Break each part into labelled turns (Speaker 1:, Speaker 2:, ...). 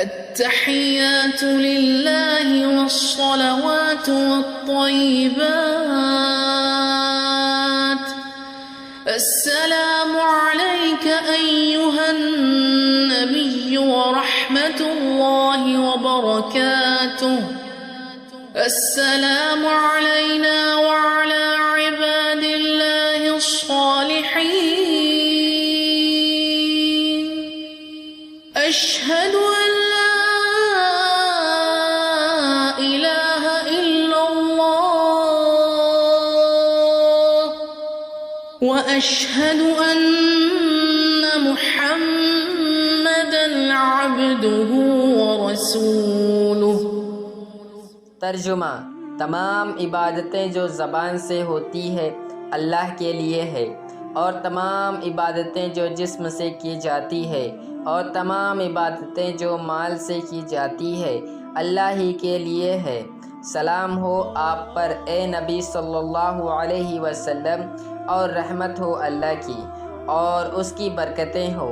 Speaker 1: التحيات لله والصلوات والطيبات السلام عليك أيها النبي ورحمة الله وبركاته السلام علينا وعلى عباد الله الصالحين أشهد أن لا إله إلا الله وأشهد أن محمدا عبده ورسوله۔
Speaker 2: ترجمہ: تمام عبادتیں جو زبان سے ہوتی ہے اللہ کے لیے ہے، اور تمام عبادتیں جو جسم سے کی جاتی ہے، اور تمام عبادتیں جو مال سے کی جاتی ہے اللہ ہی کے لیے ہے۔ سلام ہو آپ پر اے نبی صلی اللہ علیہ وسلم، اور رحمت ہو اللہ کی اور اس کی برکتیں ہو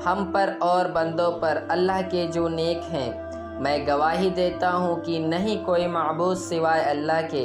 Speaker 2: ہم پر اور بندوں پر اللہ کے جو نیک ہیں۔ میں گواہی دیتا ہوں کہ نہیں کوئی معبود سوائے اللہ کے،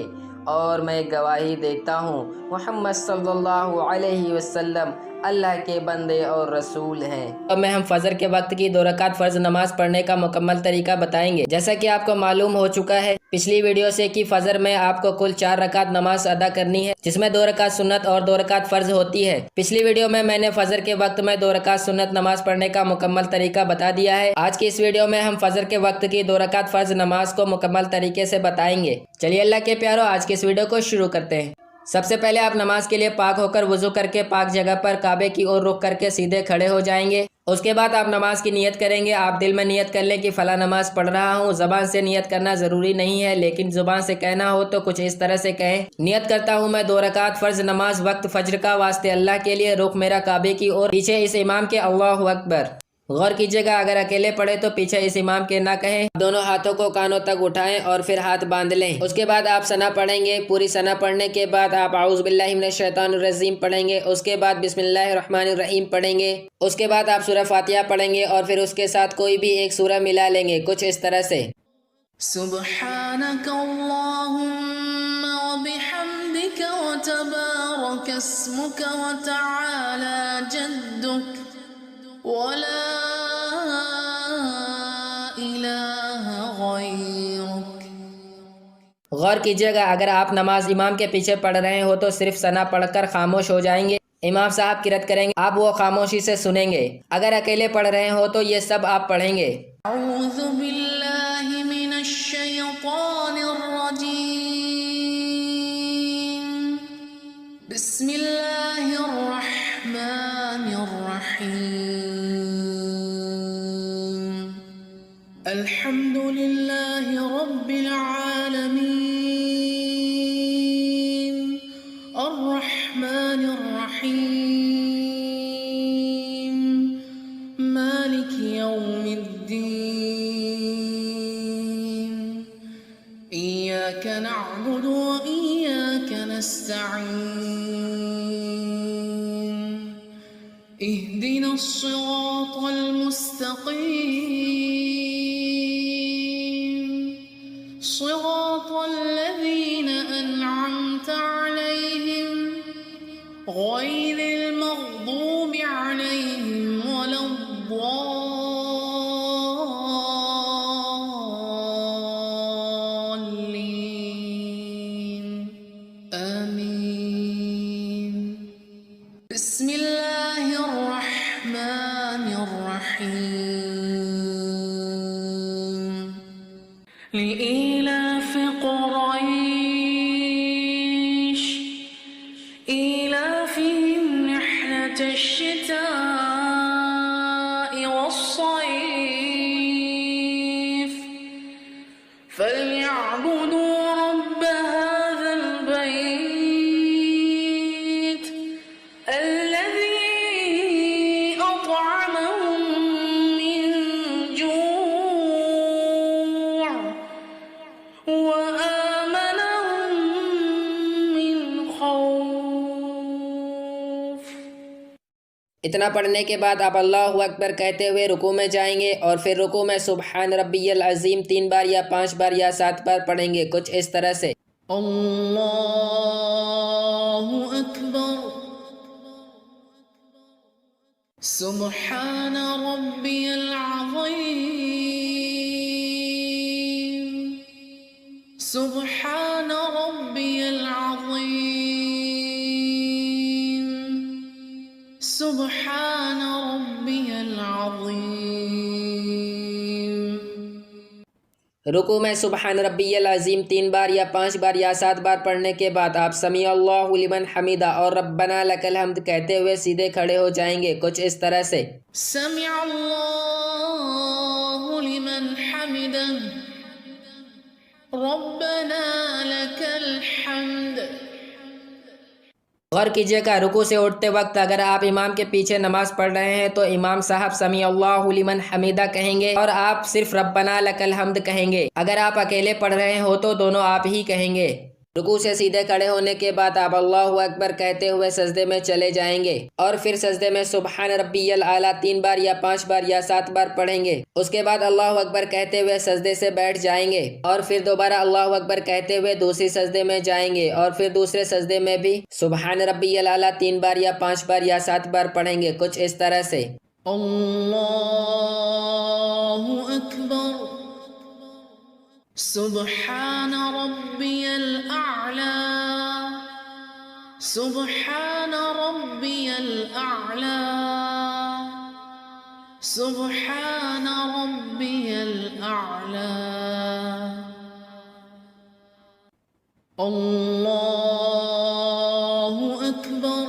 Speaker 2: اور میں گواہی دیتا ہوں محمد صلی اللہ علیہ وسلم اللہ کے بندے اور رسول ہیں۔ اب میں ہم فجر کے وقت کی 2 رکعت فرض نماز پڑھنے کا مکمل طریقہ بتائیں گے۔ جیسا کہ آپ کو معلوم ہو چکا ہے پچھلی ویڈیو سے کہ فجر میں آپ کو کل 4 رکعت نماز ادا کرنی ہے، جس میں 2 رکعت سنت اور 2 رکعت فرض ہوتی ہے۔ پچھلی ویڈیو میں نے فجر کے وقت میں 2 رکعت سنت نماز پڑھنے کا مکمل طریقہ بتا دیا ہے۔ آج کی اس ویڈیو میں ہم فجر کے وقت کی 2 رکعت فرض نماز کو مکمل طریقے سے بتائیں گے۔ چلیے اللہ کے پیارو، آج کی اس ویڈیو کو شروع کرتے ہیں۔ سب سے پہلے آپ نماز کے لیے پاک ہو کر وضو کر کے پاک جگہ پر کعبے کی اور رخ کر کے سیدھے کھڑے ہو جائیں گے۔ اس کے بعد آپ نماز کی نیت کریں گے۔ آپ دل میں نیت کر لیں کہ فلاں نماز پڑھ رہا ہوں۔ زبان سے نیت کرنا ضروری نہیں ہے، لیکن زبان سے کہنا ہو تو کچھ اس طرح سے کہیں: نیت کرتا ہوں میں 2 رکعت فرض نماز وقت فجر کا واسطے اللہ کے لیے، رخ میرا کعبے کی اور، پیچھے اس امام کے اللہ اکبر۔ غور کیجیے گا، اگر اکیلے پڑھے تو پیچھے اس امام کے نہ کہیں، دونوں ہاتھوں کو کانوں تک اٹھائیں اور پھر ہاتھ باندھ لیں۔ اس کے بعد آپ ثنا پڑھیں گے۔ پوری ثنا پڑھنے کے بعد آپ اعوذ باللہ من الشیطان الرجیم پڑھیں گے۔ اس کے بعد بسم اللہ الرحمن الرحیم پڑھیں گے۔ اس کے بعد آپ سورہ فاتحہ پڑھیں گے اور پھر اس کے ساتھ کوئی بھی ایک سورہ ملا لیں گے، کچھ اس طرح سے:
Speaker 1: سبحانك اللهم وبحمدك وتبارك اسمك وتعالى جدك ولا إله غيرك۔
Speaker 2: غور کیجیے گا، اگر آپ نماز امام کے پیچھے پڑھ رہے ہو تو صرف ثنا پڑھ کر خاموش ہو جائیں گے۔ امام صاحب قرات کریں گے، آپ وہ خاموشی سے سنیں گے۔ اگر اکیلے پڑھ رہے ہو تو یہ سب آپ پڑھیں گے:
Speaker 1: أعوذ بالله من الشيطان الرجيم بسم الله الرحمن الرحيم الحمد لله رب العالمين الرحمن الرحيم مالك يوم الدين إياك نعبد وإياك نستعين اهدنا الصراط المستقيم صراط الذين أنعمت عليهم غير المغضوب عليهم ولا الضالين آمين بسم الله الرحمن الرحيم لإيلاف قريش إيلافهم رحلة الشتاء والصيف فليعبدوا رب هذا البيت الذي أطعمهم من جوع وآمنهم من خوف۔
Speaker 2: اتنا پڑھنے کے بعد آپ اللہ اکبر کہتے ہوئے رکوع میں جائیں گے اور پھر رکوع میں سبحان ربی العظیم 3 بار یا 5 بار یا 7 بار پڑھیں گے، کچھ اس طرح سے۔
Speaker 1: اللہ اکبر سبحان ربی العظیم سبحان ربی العظیم سبحان ربی العظیم۔
Speaker 2: رکوع میں سبحان ربی العظیم 3 بار یا 5 بار یا 7 بار پڑھنے کے بعد آپ سمیع اللہ لمن حمیدہ اور ربنا لک الحمد کہتے ہوئے سیدھے کھڑے ہو جائیں گے، کچھ اس طرح سے۔
Speaker 1: سمع اللہ لمن حمدہ ربنا لک الحمد۔
Speaker 2: غور کیجیے گا رکوع سے اٹھتے وقت اگر آپ امام کے پیچھے نماز پڑھ رہے ہیں تو امام صاحب سمیع اللہ لمن حمیدہ کہیں گے اور آپ صرف ربنا لک الحمد کہیں گے۔ اگر آپ اکیلے پڑھ رہے ہو تو دونوں آپ ہی کہیں گے۔ رکوع سے سیدھے کھڑے ہونے کے بعد آپ اللہ اکبر کہتے ہوئے سجدے میں چلے جائیں گے اور پھر سجدے میں سبحان ربی الاعلیٰ 3 بار یا 5 بار یا 7 بار پڑھیں گے۔ اس کے بعد اللہ اکبر کہتے ہوئے سجدے سے بیٹھ جائیں گے اور پھر دوبارہ اللہ اکبر کہتے ہوئے دوسری سجدے میں جائیں گے اور پھر دوسرے سجدے میں بھی سبحان ربی الاعلیٰ 3 بار یا 5 بار یا 7 بار پڑھیں گے، کچھ اس طرح سے۔
Speaker 1: اللہ اکبر سبحان ربی الاعلی سبحان ربی الاعلی سبحان ربی الاعلی۔ اللہ اکبر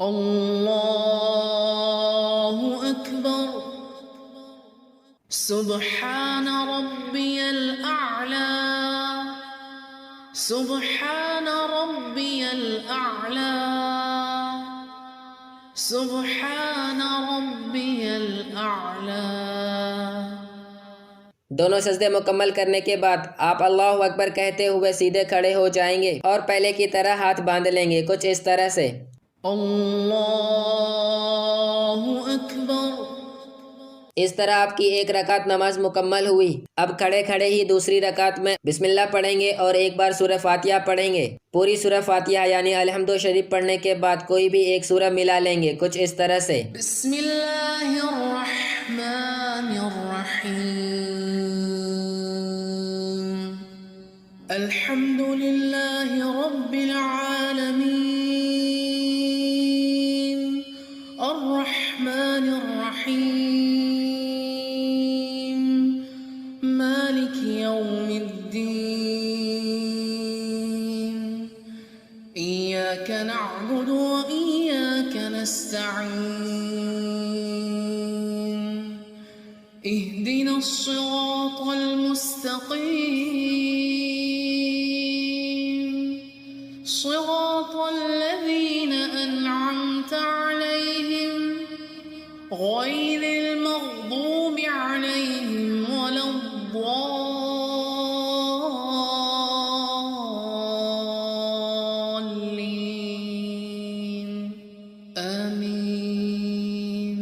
Speaker 1: اللہ اکبر سبحان ربی الاعلی سبحان ربی الاعلی سبحان ربی الاعلی۔
Speaker 2: دونوں سجدے مکمل کرنے کے بعد آپ اللہ اکبر کہتے ہوئے سیدھے کھڑے ہو جائیں گے اور پہلے کی طرح ہاتھ باندھ لیں گے، کچھ اس طرح سے۔
Speaker 1: اللہ اکبر۔
Speaker 2: اس طرح آپ کی ایک رکعت نماز مکمل ہوئی۔ اب کھڑے کھڑے ہی دوسری رکعت میں بسم اللہ پڑھیں گے اور ایک بار سورہ فاتحہ پڑھیں گے۔ پوری سورہ فاتحہ یعنی الحمد شریف پڑھنے کے بعد کوئی بھی ایک سورہ ملا لیں گے، کچھ اس طرح سے۔
Speaker 1: بسم اللہ الرحمن الرحیم الحمد للہ رب العالمین الرحمن الرحیم مالک یوم الدین ایاک نعبد و ایاک نستعین اهدنا الصراط المستقیم صراط الذین انعمت علیہم غیر المغضوب علیہم ولا الضالین آمین۔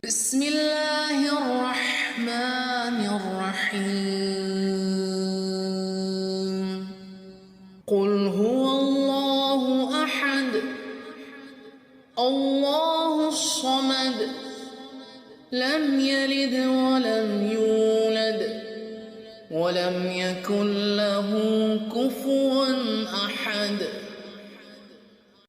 Speaker 1: بسم اللہ الرحمن الرحیم قل هو اللہ احد اللہ الصمد لم یلد ولم یولد ولم یکن له کفوا احد۔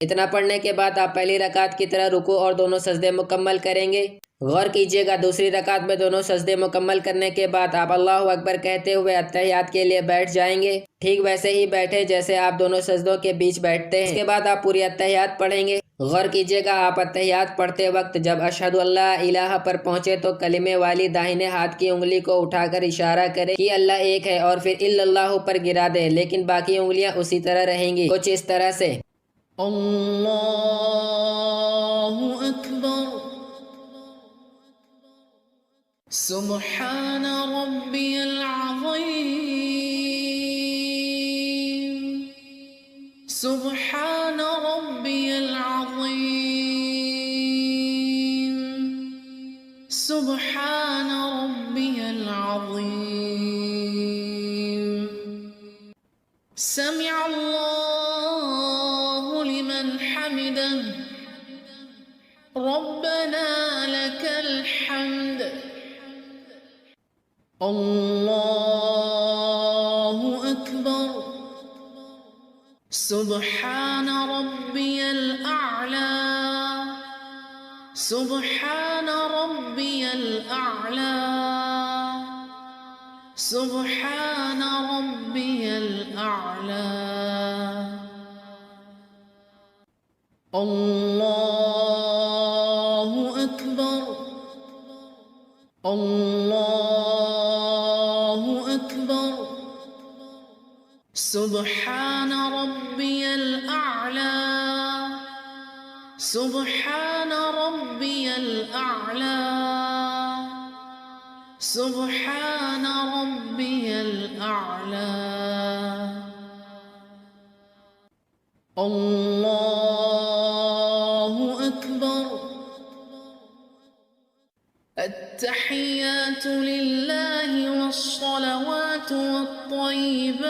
Speaker 2: اتنا پڑھنے کے بعد آپ پہلی رکعت کی طرح رکوع اور دونوں سجدے مکمل کریں گے۔ غور کیجیے گا دوسری رکعت میں دونوں سجدے مکمل کرنے کے بعد آپ اللہ اکبر کہتے ہوئے اتحیات کے لیے بیٹھ جائیں گے، ٹھیک ویسے ہی بیٹھے جیسے آپ دونوں سجدوں کے بیچ بیٹھتے ہیں۔ اس کے بعد آپ پوری اتحیات پڑھیں گے۔ غور کیجیے گا آپ اتحیات پڑھتے وقت جب اشہد اللہ الہ پر پہنچے تو کلمے والی داہنے ہاتھ کی انگلی کو اٹھا کر اشارہ کرے کہ اللہ ایک ہے اور پھر الا اللہ پر گرا دیں، لیکن باقی انگلیاں اسی طرح رہیں گی، کچھ اس طرح سے۔
Speaker 1: اللہ اکبر سبحان ربی العظیم سبحان ربی العظیم العظيم سمع الله لمن حمده ربنا لك الحمد الله أكبر سبحان ربي الأعلى سبحان ربي الأعلى سبحان ربي الأعلى الله أكبر الله أكبر سبحان ربي الأعلى سبحان ربي الأعلى سبحان ربي الأعلى الله أكبر التحيات لله والصلوات والطيبات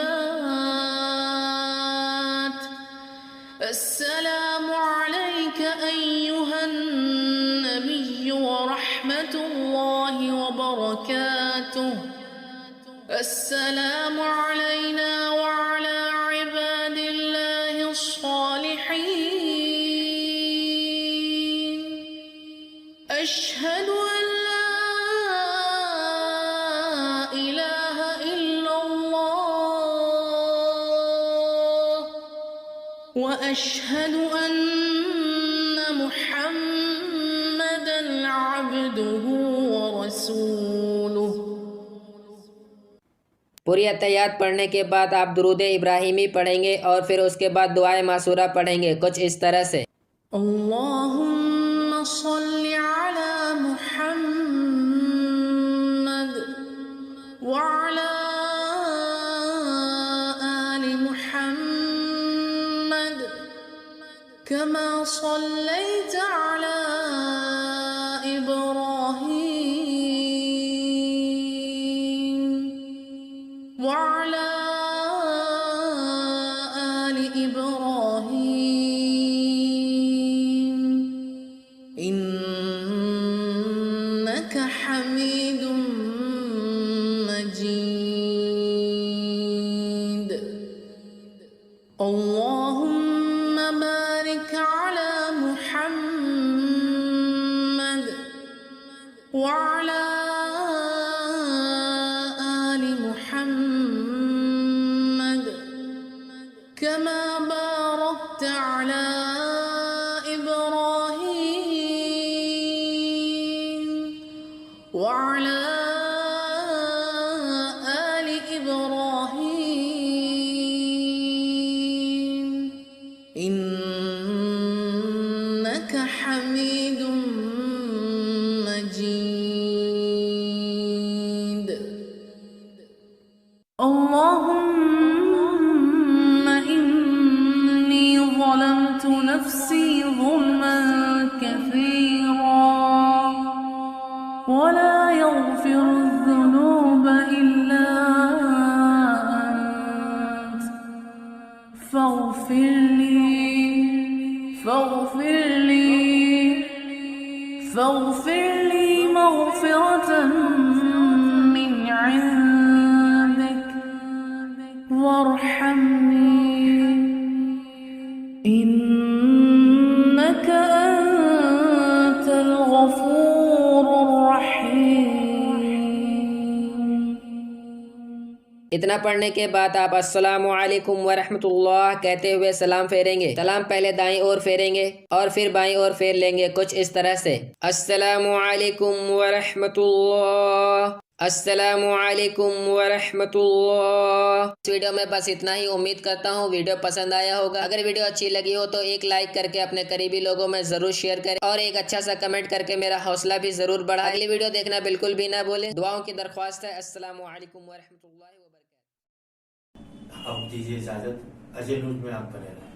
Speaker 1: السلام عليك أيها النبي ورحمة الله وبركاته السلام علينا وعلى عباد الله الصالحين أشهد أن لا إله إلا الله وأشهد أن محمدًا عبده ورسوله
Speaker 2: پوری اتحیات پڑھنے کے بعد آپ درود ابراہیمی پڑھیں گے اور پھر اس کے بعد دعائے معصورہ پڑھیں گے کچھ اس طرح سے
Speaker 1: اللهم صل على محمد وعلى آل محمد كما صليت على إبراهيم وعلى آل إبراهيم إنك حميد مجيد اللهم بارك على محمد وعلى آل محمد كما باركت على إبراهيم وعلى آل إبراهيم إنك حميد مجيد اللهم إني ظلمت نفسي ظلما كثيرا ولا يغفر الذنوب إلا أنت فاغفر لي مغفرة من عندك وارحمني إنك أنت الغفور الرحيم
Speaker 2: اتنا پڑھنے کے بعد آپ السلام علیکم ورحمۃ اللہ کہتے ہوئے سلام پھیریں گے سلام پہلے دائیں اور پھیریں گے اور پھر بائیں اور پھیر لیں گے کچھ اس طرح سے السلام علیکم ورحمۃ اللہ السلام علیکم ورحمۃ اللہ۔ اس ویڈیو میں بس اتنا ہی، امید کرتا ہوں ویڈیو پسند آیا ہوگا۔ اگر ویڈیو اچھی لگی ہو تو ایک لائک کر کے اپنے قریبی لوگوں میں ضرور شیئر کریں اور ایک اچھا سا کمنٹ کر کے میرا حوصلہ بھی ضرور بڑھائیں۔ اگلی ویڈیو دیکھنا بالکل بھی نہ بھولیں۔ دعاؤں کی درخواست ہے۔ السلام علیکم ورحمۃ اللہ وبرکاتہ۔
Speaker 3: اب دیجیے اجازت، اجے نوٹ میں آپ کا رہنا ہے۔